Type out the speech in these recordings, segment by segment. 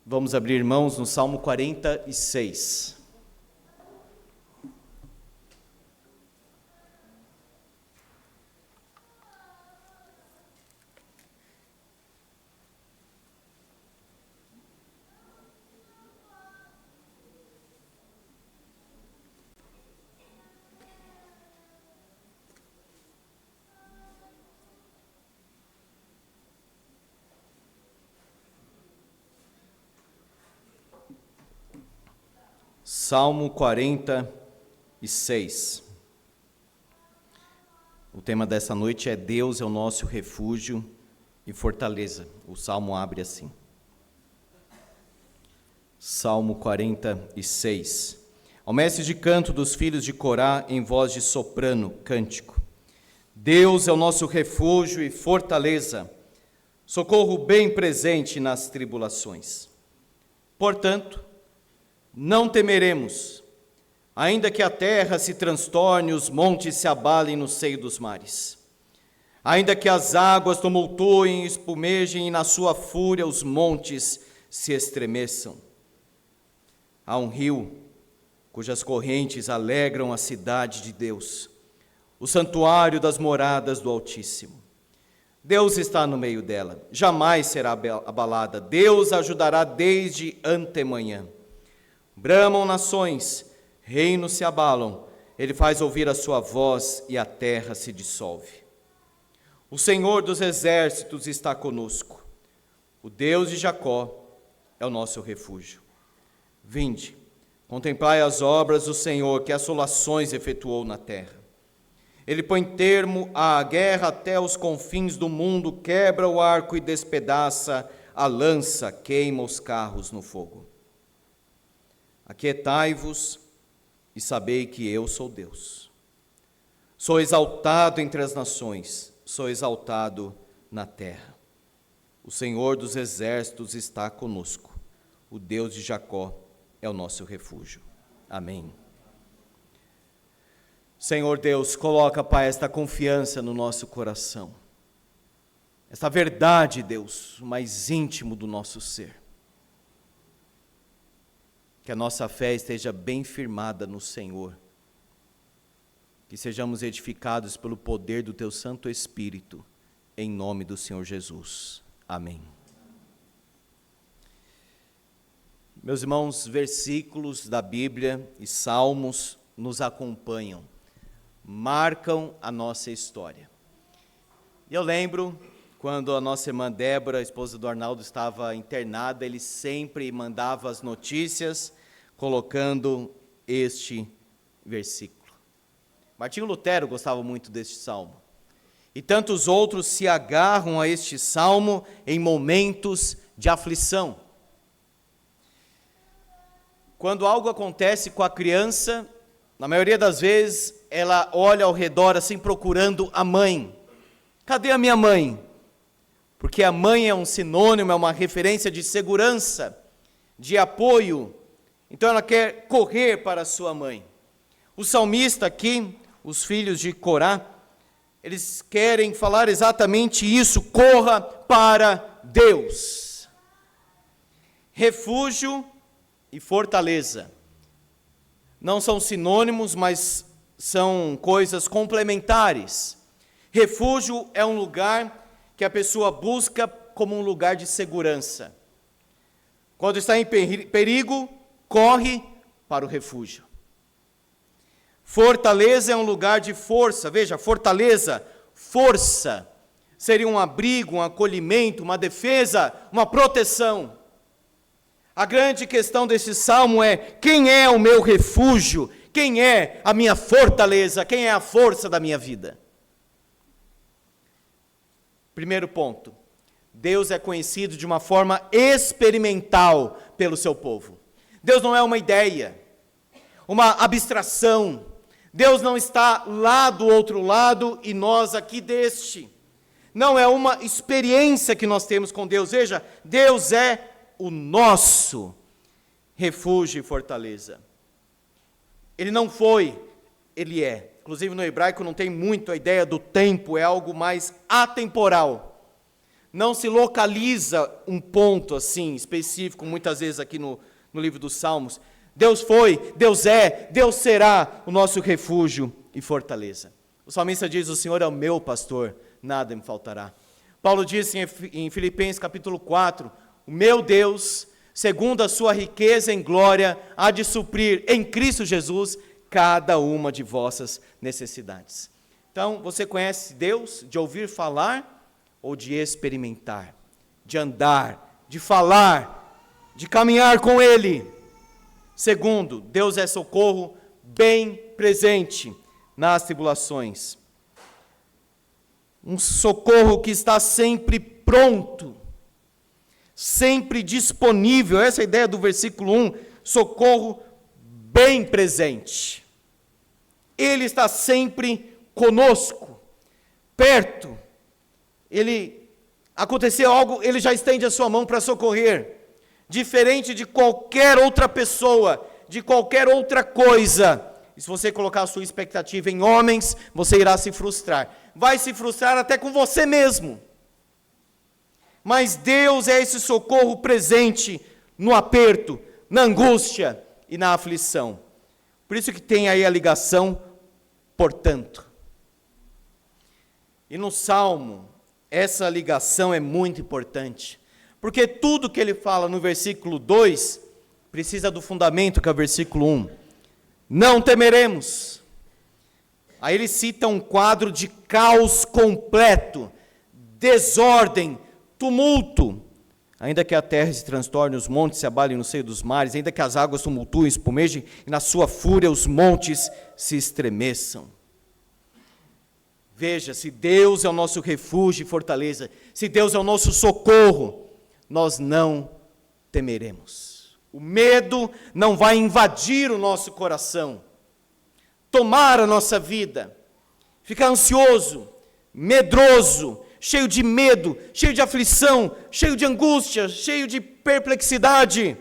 Vamos abrir, irmãos, no Salmo 46. Salmo 46. O tema dessa noite é Deus é o nosso refúgio e fortaleza. O salmo abre assim. Salmo 46. Ao mestre de canto dos filhos de Corá, em voz de soprano, cântico. Deus é o nosso refúgio e fortaleza, socorro bem presente nas tribulações. Portanto, não temeremos, ainda que a terra se transtorne, os montes se abalem no seio dos mares. Ainda que as águas tumultuem e espumejem e na sua fúria os montes se estremeçam. Há um rio cujas correntes alegram a cidade de Deus, o santuário das moradas do Altíssimo. Deus está no meio dela, jamais será abalada. Deus a ajudará desde antemanhã. Bramam nações, reinos se abalam, ele faz ouvir a sua voz e a terra se dissolve. O Senhor dos exércitos está conosco, o Deus de Jacó é o nosso refúgio. Vinde, contemplai as obras do Senhor, que assolações efetuou na terra. Ele põe termo à guerra até os confins do mundo, quebra o arco e despedaça a lança, queima os carros no fogo. Aquietai-vos e sabei que eu sou Deus. Sou exaltado entre as nações, sou exaltado na terra. O Senhor dos exércitos está conosco. O Deus de Jacó é o nosso refúgio. Amém. Senhor Deus, coloca, Pai, esta confiança no nosso coração. Esta verdade, Deus, o mais íntimo do nosso ser. Que a nossa fé esteja bem firmada no Senhor. Que sejamos edificados pelo poder do Teu Santo Espírito, em nome do Senhor Jesus. Amém. Meus irmãos, versículos da Bíblia e salmos nos acompanham, marcam a nossa história. E eu lembro, quando a nossa irmã Débora, a esposa do Arnaldo, estava internada, ele sempre mandava as notícias colocando este versículo. Martinho Lutero gostava muito deste salmo. E tantos outros se agarram a este salmo em momentos de aflição. Quando algo acontece com a criança, na maioria das vezes, ela olha ao redor assim procurando a mãe. Cadê a minha mãe? Porque a mãe é um sinônimo, é uma referência de segurança, de apoio. Então ela quer correr para a sua mãe. O salmista aqui, os filhos de Corá, eles querem falar exatamente isso: corra para Deus. Refúgio e fortaleza não são sinônimos, mas são coisas complementares. Refúgio é um lugar que a pessoa busca como um lugar de segurança. Quando está em perigo, corre para o refúgio. Fortaleza é um lugar de força. Veja, fortaleza, força. Seria um abrigo, um acolhimento, uma defesa, uma proteção. A grande questão desse salmo é: quem é o meu refúgio? Quem é a minha fortaleza? Quem é a força da minha vida? Primeiro ponto: Deus é conhecido de uma forma experimental pelo seu povo. Deus não é uma ideia, uma abstração. Deus não está lá do outro lado e nós aqui deste. Não é uma experiência que nós temos com Deus. Veja, Deus é o nosso refúgio e fortaleza. Ele não foi, Ele é. Inclusive no hebraico não tem muito a ideia do tempo, é algo mais atemporal. não se localiza um ponto assim específico, muitas vezes aqui no livro dos Salmos. Deus foi, Deus é, Deus será o nosso refúgio e fortaleza. O salmista diz: o Senhor é o meu pastor, nada me faltará. Paulo disse em Filipenses capítulo 4, o meu Deus, segundo a sua riqueza em glória, há de suprir em Cristo Jesus cada uma de vossas necessidades. Então, você conhece Deus de ouvir falar ou de experimentar, de andar, de falar, de caminhar com Ele? Segundo, Deus é socorro bem presente nas tribulações. Um socorro que está sempre pronto, sempre disponível. Essa é a ideia do versículo 1, socorro bem presente. Ele está sempre conosco, perto. Aconteceu algo, Ele já estende a sua mão para socorrer. Diferente de qualquer outra pessoa, de qualquer outra coisa. E se você colocar a sua expectativa em homens, você irá se frustrar. Vai se frustrar até com você mesmo. Mas Deus é esse socorro presente no aperto, na angústia e na aflição. Por isso que tem aí a ligação, portanto. E no Salmo, essa ligação é muito importante. Porque tudo que ele fala no versículo 2 precisa do fundamento, que é o versículo 1. Não temeremos. Aí ele cita um quadro de caos completo, desordem, tumulto. Ainda que a terra se transtorne, os montes se abalem no seio dos mares, ainda que as águas tumultuem, espumejem, e na sua fúria os montes se estremeçam. Veja, se Deus é o nosso refúgio e fortaleza, se Deus é o nosso socorro, nós não temeremos. O medo não vai invadir o nosso coração, tomar a nossa vida, ficar ansioso, medroso, cheio de medo, cheio de aflição, cheio de angústia, cheio de perplexidade,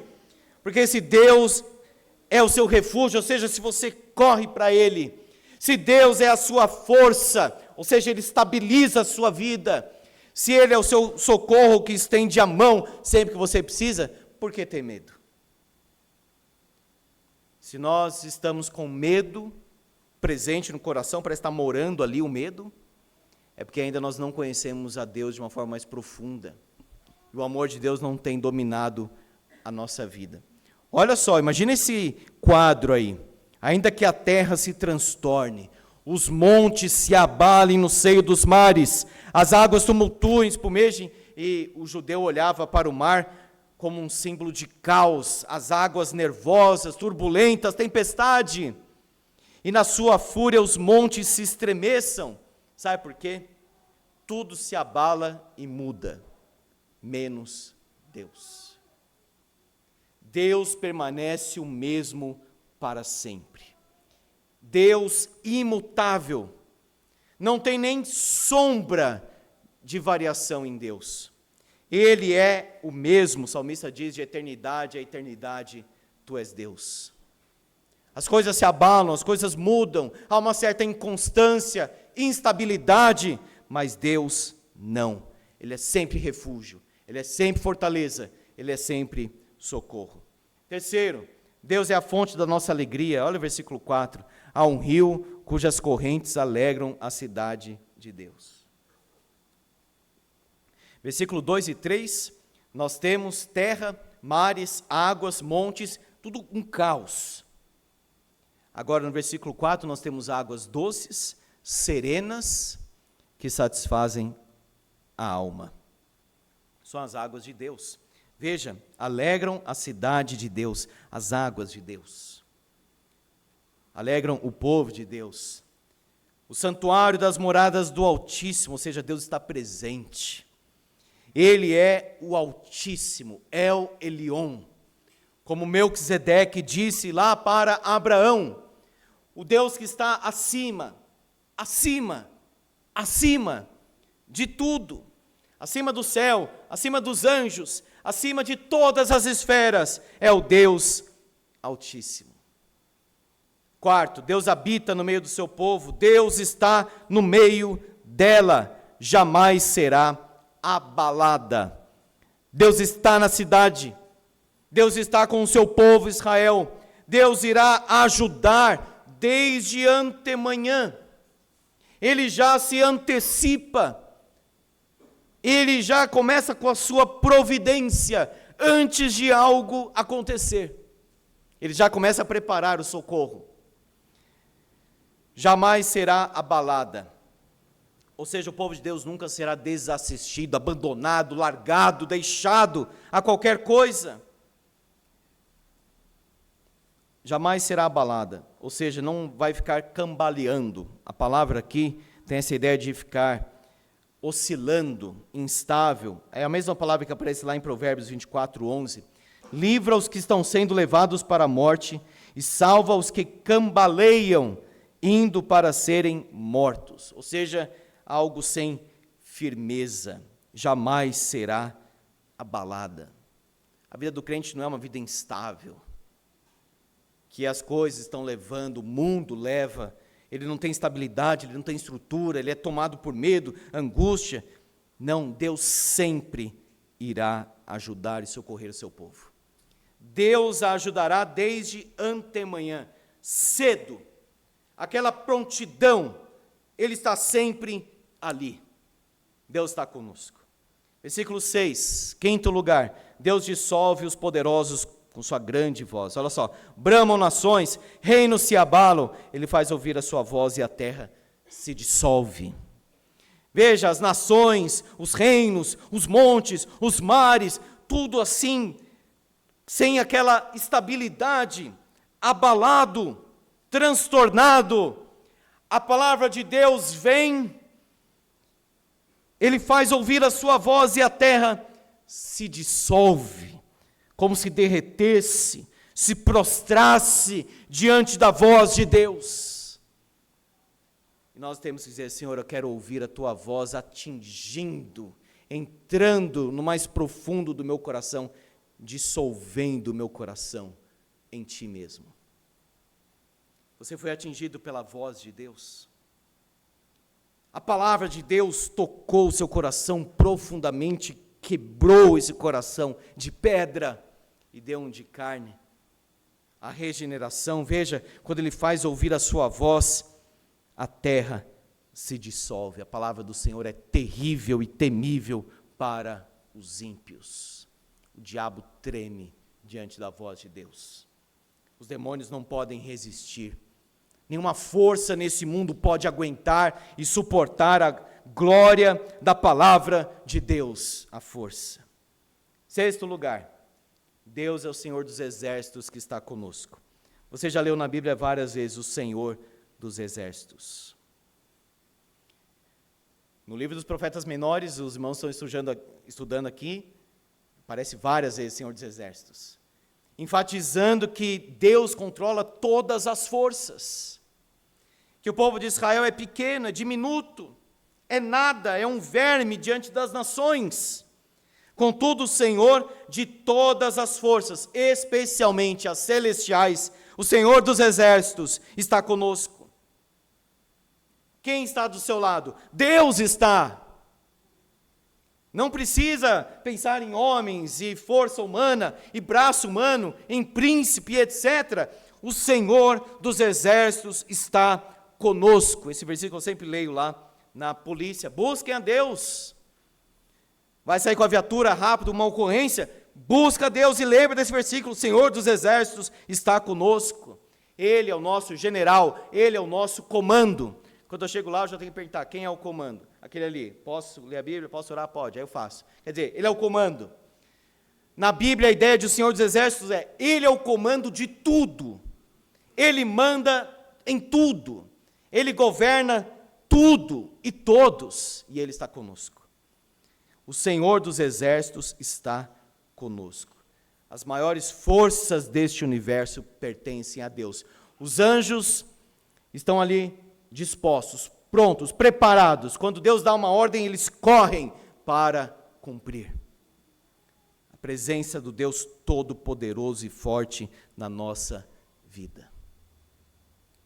porque se Deus é o seu refúgio, ou seja, se você corre para Ele, se Deus é a sua força, ou seja, Ele estabiliza a sua vida, se Ele é o seu socorro que estende a mão sempre que você precisa, por que ter medo? Se nós estamos com medo presente no coração, parece estar morando ali o medo, é porque ainda nós não conhecemos a Deus de uma forma mais profunda. E o amor de Deus não tem dominado a nossa vida. Olha só, imagina esse quadro aí. Ainda que a terra se transtorne, os montes se abalem no seio dos mares, as águas tumultuem, espumejem, e o judeu olhava para o mar como um símbolo de caos, as águas nervosas, turbulentas, tempestade, e na sua fúria os montes se estremeçam. Sabe por quê? Tudo se abala e muda, menos Deus. Deus permanece o mesmo para sempre. Deus imutável, não tem nem sombra de variação em Deus. Ele é o mesmo, o salmista diz, de eternidade a eternidade, tu és Deus. As coisas se abalam, as coisas mudam, há uma certa inconstância, instabilidade, mas Deus não. Ele é sempre refúgio, Ele é sempre fortaleza, Ele é sempre socorro. Terceiro, Deus é a fonte da nossa alegria. Olha o versículo 4. Há um rio cujas correntes alegram a cidade de Deus. Versículo 2 e 3, nós temos terra, mares, águas, montes, tudo um caos. Agora no versículo 4 nós temos águas doces, serenas, que satisfazem a alma. São as águas de Deus. Veja, alegram a cidade de Deus, as águas de Deus. Alegram o povo de Deus. O santuário das moradas do Altíssimo, ou seja, Deus está presente. Ele é o Altíssimo, El Elyon. Como Melquisedeque disse lá para Abraão, o Deus que está acima de tudo, acima do céu, acima dos anjos, acima de todas as esferas, é o Deus Altíssimo. Quarto, Deus habita no meio do seu povo, Deus está no meio dela, jamais será abalada. Deus está na cidade, Deus está com o seu povo Israel, Deus irá ajudar desde antemanhã, Ele já se antecipa, Ele já começa com a sua providência, antes de algo acontecer, Ele já começa a preparar o socorro, jamais será abalada, ou seja, o povo de Deus nunca será desassistido, abandonado, largado, deixado a qualquer coisa, jamais será abalada, ou seja, não vai ficar cambaleando, a palavra aqui tem essa ideia de ficar oscilando, instável, é a mesma palavra que aparece lá em Provérbios 24:11, livra os que estão sendo levados para a morte, e salva os que cambaleiam, indo para serem mortos, ou seja, algo sem firmeza, jamais será abalada. A vida do crente não é uma vida instável, que as coisas estão levando, o mundo leva, ele não tem estabilidade, ele não tem estrutura, ele é tomado por medo, angústia. Não, Deus sempre irá ajudar e socorrer o seu povo. Deus a ajudará desde antemanhã, cedo, aquela prontidão, Ele está sempre ali. Deus está conosco. Versículo 6, quinto lugar, Deus dissolve os poderosos com sua grande voz. Olha só, bramam nações, reinos se abalam, Ele faz ouvir a sua voz e a terra se dissolve. Veja, as nações, os reinos, os montes, os mares, tudo assim, sem aquela estabilidade, abalado, transtornado. A palavra de Deus vem, Ele faz ouvir a sua voz e a terra se dissolve, como se derretesse, se prostrasse diante da voz de Deus. E nós temos que dizer: Senhor, eu quero ouvir a tua voz atingindo, entrando no mais profundo do meu coração, dissolvendo o meu coração em ti mesmo. Você foi atingido pela voz de Deus? A palavra de Deus tocou o seu coração profundamente, quebrou esse coração de pedra e deu um de carne. A regeneração, veja, quando Ele faz ouvir a sua voz, a terra se dissolve. A palavra do Senhor é terrível e temível para os ímpios. O diabo treme diante da voz de Deus. Os demônios não podem resistir. Nenhuma força nesse mundo pode aguentar e suportar a glória da palavra de Deus, a força. Sexto lugar, Deus é o Senhor dos exércitos que está conosco. Você já leu na Bíblia várias vezes o Senhor dos exércitos. No livro dos profetas menores, os irmãos estão estudando aqui, aparece várias vezes Senhor dos exércitos, enfatizando que Deus controla todas as forças, que o povo de Israel é pequeno, é diminuto, é nada, é um verme diante das nações. Contudo, o Senhor de todas as forças, especialmente as celestiais, o Senhor dos exércitos, está conosco. Quem está do seu lado? Deus está. Não precisa pensar em homens e força humana e braço humano, em príncipe, etc. O Senhor dos exércitos está conosco. Esse versículo eu sempre leio lá na polícia. Busquem a Deus. Vai sair com a viatura rápido, uma ocorrência, busca a Deus e lembra desse versículo: o Senhor dos exércitos está conosco. Ele é o nosso general, Ele é o nosso comando. Quando eu chego lá, eu já tenho que perguntar: quem é o comando? Aquele ali. Posso ler a Bíblia? Posso orar? Pode. Aí eu faço. Quer dizer, Ele é o comando. Na Bíblia, a ideia de o Senhor dos exércitos é: Ele é o comando de tudo. Ele manda em tudo. Ele governa tudo e todos. E Ele está conosco. O Senhor dos exércitos está conosco. As maiores forças deste universo pertencem a Deus. Os anjos estão ali dispostos, prontos, preparados. Quando Deus dá uma ordem, eles correm para cumprir. A presença do Deus Todo-Poderoso e forte na nossa vida.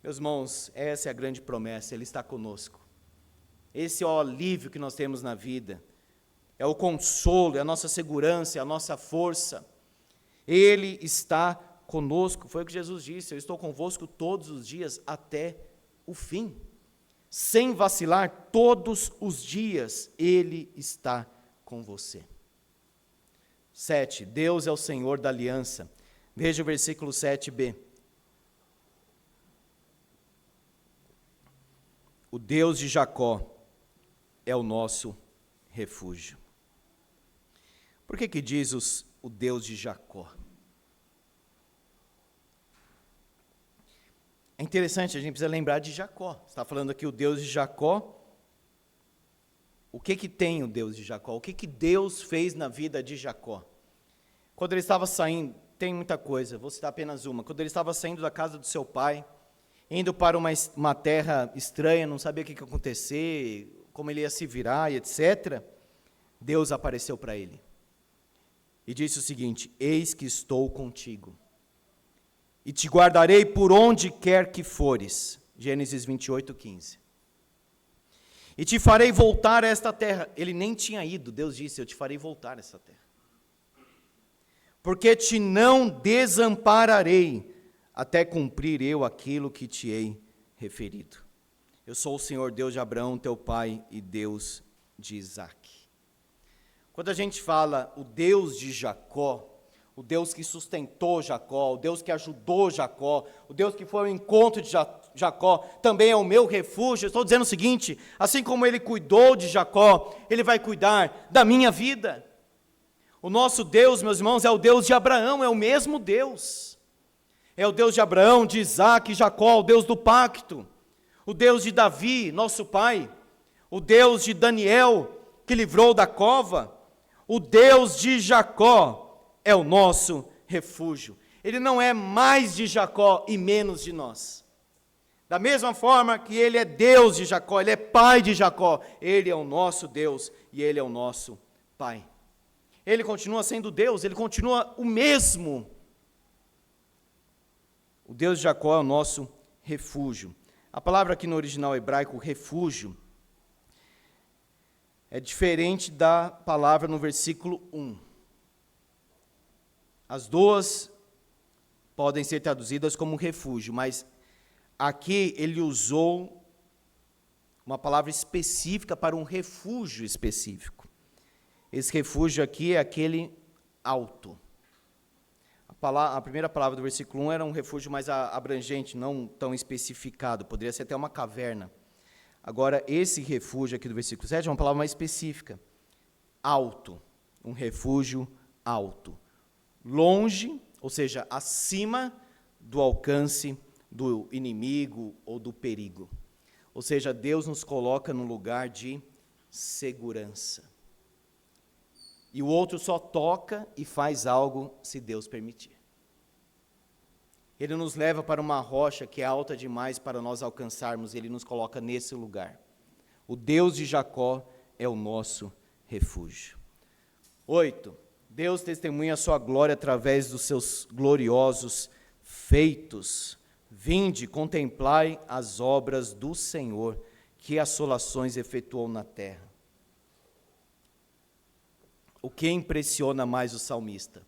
Meus irmãos, essa é a grande promessa, Ele está conosco. Esse é o alívio que nós temos na vida. é o consolo, é a nossa segurança, é a nossa força. Ele está conosco, foi o que Jesus disse: eu estou convosco todos os dias até o fim. Sem vacilar, todos os dias Ele está com você. 7. Deus é o Senhor da aliança. Veja o versículo 7b. O Deus de Jacó é o nosso refúgio. Por que diz o Deus de Jacó? É interessante, a gente precisa lembrar de Jacó. Está falando aqui o Deus de Jacó. O que tem o Deus de Jacó? O que Deus fez na vida de Jacó? Quando ele estava saindo, tem muita coisa, vou citar apenas uma. Quando ele estava saindo da casa do seu pai, indo para uma terra estranha, não sabia o que ia acontecer, como ele ia se virar e etc., Deus apareceu para ele e disse o seguinte: eis que estou contigo, e te guardarei por onde quer que fores. Gênesis 28:15. E te farei voltar a esta terra. Ele nem tinha ido, Deus disse: eu te farei voltar a esta terra. Porque te não desampararei, até cumprir eu aquilo que te hei referido. Eu sou o Senhor Deus de Abraão, teu pai, e Deus de Isaque. Quando a gente fala o Deus de Jacó, o Deus que sustentou Jacó, o Deus que ajudou Jacó, o Deus que foi ao encontro de Jacó, também é o meu refúgio. Eu estou dizendo o seguinte: assim como Ele cuidou de Jacó, Ele vai cuidar da minha vida. O nosso Deus, meus irmãos, é o Deus de Abraão, é o mesmo Deus. É o Deus de Abraão, de Isaque e Jacó, o Deus do pacto. O Deus de Davi, nosso pai. O Deus de Daniel, que livrou da cova. O Deus de Jacó é o nosso refúgio. Ele não é mais de Jacó e menos de nós. Da mesma forma que Ele é Deus de Jacó, Ele é pai de Jacó, Ele é o nosso Deus e Ele é o nosso pai. Ele continua sendo Deus, Ele continua o mesmo. O Deus de Jacó é o nosso refúgio. A palavra aqui no original hebraico, refúgio, é diferente da palavra no versículo 1. As duas podem ser traduzidas como refúgio, mas aqui ele usou uma palavra específica para um refúgio específico. Esse refúgio aqui é aquele alto. A primeira palavra do versículo 1 era um refúgio mais abrangente, não tão especificado, poderia ser até uma caverna. Agora, esse refúgio aqui do versículo 7 é uma palavra mais específica. Alto, um refúgio alto. Longe, ou seja, acima do alcance do inimigo ou do perigo. Ou seja, Deus nos coloca num lugar de segurança. E o outro só toca e faz algo se Deus permitir. Ele nos leva para uma rocha que é alta demais para nós alcançarmos, Ele nos coloca nesse lugar. O Deus de Jacó é o nosso refúgio. 8. Deus testemunha a sua glória através dos seus gloriosos feitos. Vinde, contemplai as obras do Senhor, que assolações efetuou na terra. O que impressiona mais o salmista?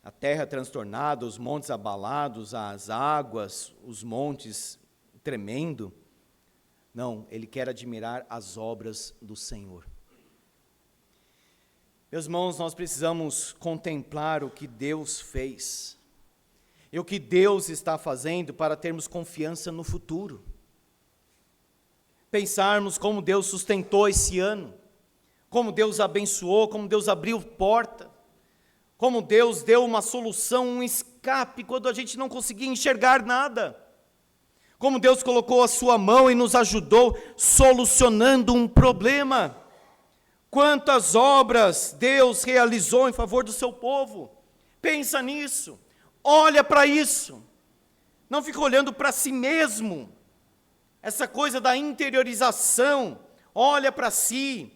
A terra transtornada, os montes abalados, as águas, os montes tremendo? Não, ele quer admirar as obras do Senhor. Meus irmãos, nós precisamos contemplar o que Deus fez e o que Deus está fazendo para termos confiança no futuro. Pensarmos como Deus sustentou esse ano, como Deus abençoou, como Deus abriu porta, como Deus deu uma solução, um escape quando a gente não conseguia enxergar nada, como Deus colocou a sua mão e nos ajudou solucionando um problema. Quantas obras Deus realizou em favor do seu povo. Pensa nisso, olha para isso, não fica olhando para si mesmo, essa coisa da interiorização, olha para si,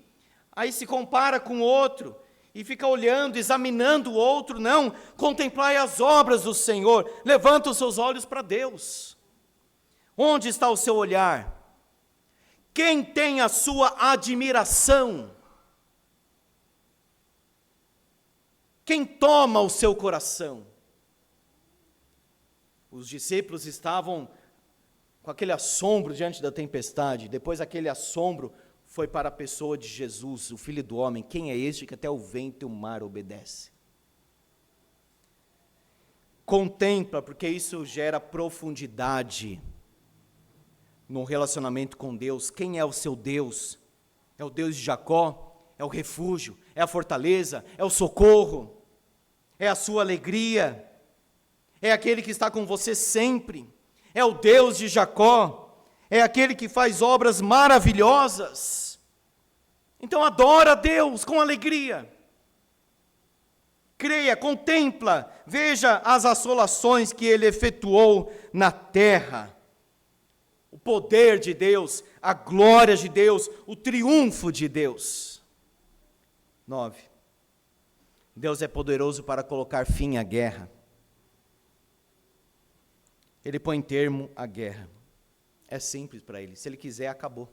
aí se compara com o outro, e fica olhando, examinando o outro. Não, contemplai as obras do Senhor, levanta os seus olhos para Deus. Onde está o seu olhar? Quem tem a sua admiração? Quem toma o seu coração? Os discípulos estavam com aquele assombro diante da tempestade. Depois aquele assombro foi para a pessoa de Jesus, o Filho do Homem. Quem é este que até o vento e o mar obedece? Contempla, porque isso gera profundidade no relacionamento com Deus. Quem é o seu Deus? É o Deus de Jacó? É o refúgio? É a fortaleza? É o socorro? É a sua alegria? É aquele que está com você sempre? É o Deus de Jacó? É aquele que faz obras maravilhosas? Então adora a Deus com alegria. Creia, contempla, veja as assolações que Ele efetuou na terra. O poder de Deus, a glória de Deus, o triunfo de Deus. 9. Deus é poderoso para colocar fim à guerra. Ele põe termo à guerra. É simples para Ele. Se Ele quiser, acabou.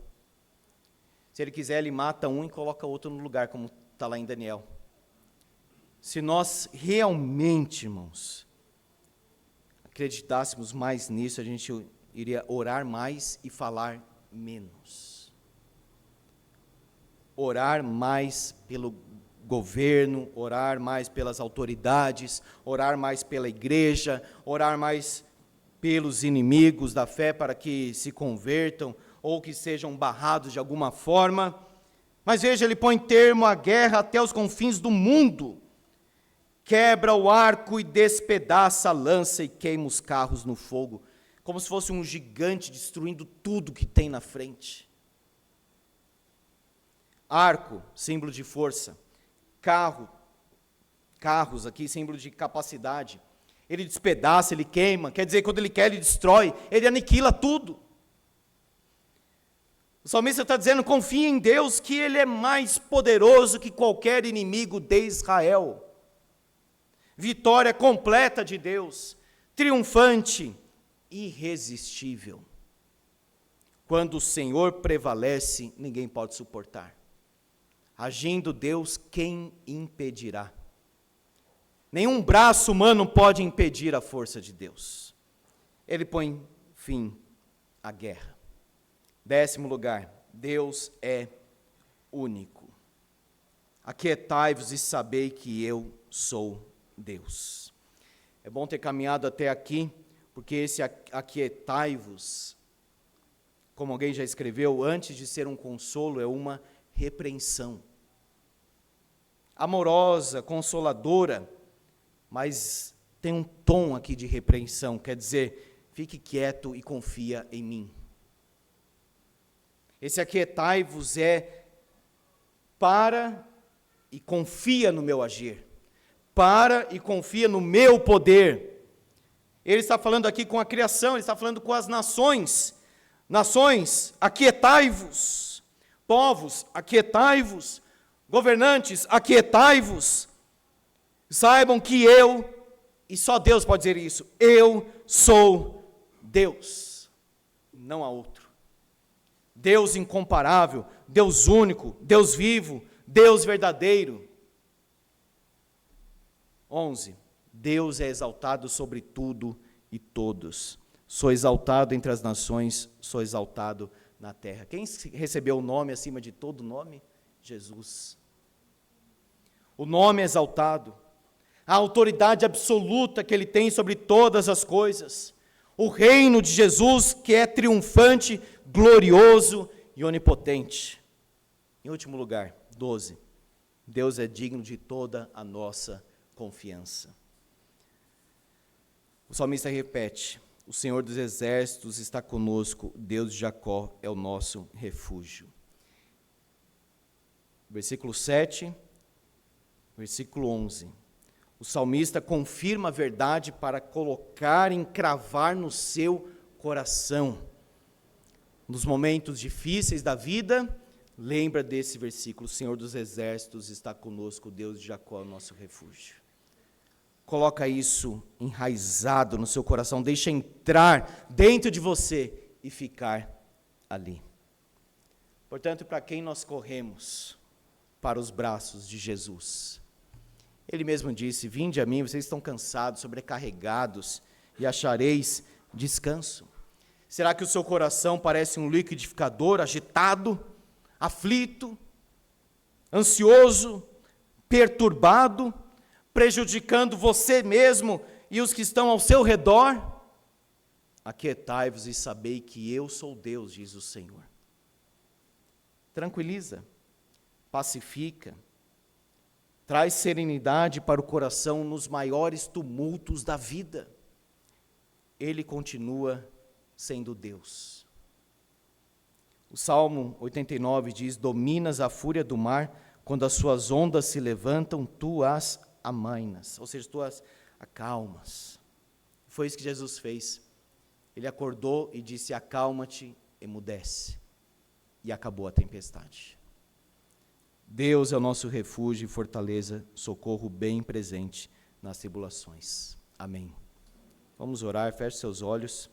Se Ele quiser, Ele mata um e coloca outro no lugar, como está lá em Daniel. Se nós realmente, irmãos, acreditássemos mais nisso, a gente iria orar mais e falar menos. Orar mais pelo governo, orar mais pelas autoridades, orar mais pela igreja, orar mais pelos inimigos da fé para que se convertam ou que sejam barrados de alguma forma. Mas veja, Ele põe termo à guerra até os confins do mundo. Quebra o arco e despedaça a lança e queima os carros no fogo, como se fosse um gigante destruindo tudo que tem na frente. Arco, símbolo de força. Carros aqui, símbolo de capacidade. Ele despedaça, ele queima, quer dizer, quando Ele quer, Ele destrói, Ele aniquila tudo. O salmista está dizendo, confia em Deus, que Ele é mais poderoso que qualquer inimigo de Israel. Vitória completa de Deus, triunfante, irresistível. Quando o Senhor prevalece, ninguém pode suportar. Agindo Deus, quem impedirá? Nenhum braço humano pode impedir a força de Deus. Ele põe fim à guerra. 10º lugar, Deus é único. Aquietai-vos e sabei que eu sou Deus. É bom ter caminhado até aqui, porque esse aquietai-vos, como alguém já escreveu, antes de ser um consolo, é uma repreensão. Amorosa, consoladora, mas tem um tom aqui de repreensão, quer dizer, fique quieto e confia em mim. Esse aquietai-vos é para e confia no meu agir. Para e confia no meu poder. Ele está falando aqui com a criação, ele está falando com as nações. Nações, aquietai-vos. Povos, aquietai-vos. Governantes, aquietai-vos. Saibam que eu, e só Deus pode dizer isso, eu sou Deus, não há outro. Deus incomparável, Deus único, Deus vivo, Deus verdadeiro. 11. Deus é exaltado sobre tudo e todos. Sou exaltado entre as nações, sou exaltado na terra. Quem recebeu o nome acima de todo nome? Jesus. O nome é exaltado. A autoridade absoluta que Ele tem sobre todas as coisas. O reino de Jesus que é triunfante, glorioso e onipotente. Em último lugar, 12. Deus é digno de toda a nossa confiança. O salmista repete, o Senhor dos exércitos está conosco, Deus de Jacó é o nosso refúgio. Versículo 7, versículo 11. O salmista confirma a verdade para colocar, encravar no seu coração. Nos momentos difíceis da vida, lembra desse versículo, o Senhor dos exércitos está conosco, Deus de Jacó é o nosso refúgio. Coloca isso enraizado no seu coração, deixa entrar dentro de você e ficar ali. Portanto, para quem nós corremos? Para os braços de Jesus. Ele mesmo disse: vinde a mim, vocês estão cansados, sobrecarregados, e achareis descanso. Será que o seu coração parece um liquidificador agitado, aflito, ansioso, perturbado, prejudicando você mesmo e os que estão ao seu redor? Aquietai-vos e sabei que eu sou Deus, diz o Senhor. Tranquiliza, pacifica, traz serenidade para o coração nos maiores tumultos da vida. Ele continua sendo Deus. O Salmo 89 diz: dominas a fúria do mar, quando as suas ondas se levantam, tu as amainas, ou seja, tu as acalmas. Foi isso que Jesus fez. Ele acordou e disse: acalma-te, emudece. E acabou a tempestade. Deus é o nosso refúgio e fortaleza, socorro bem presente nas tribulações. Amém. Vamos orar, feche seus olhos.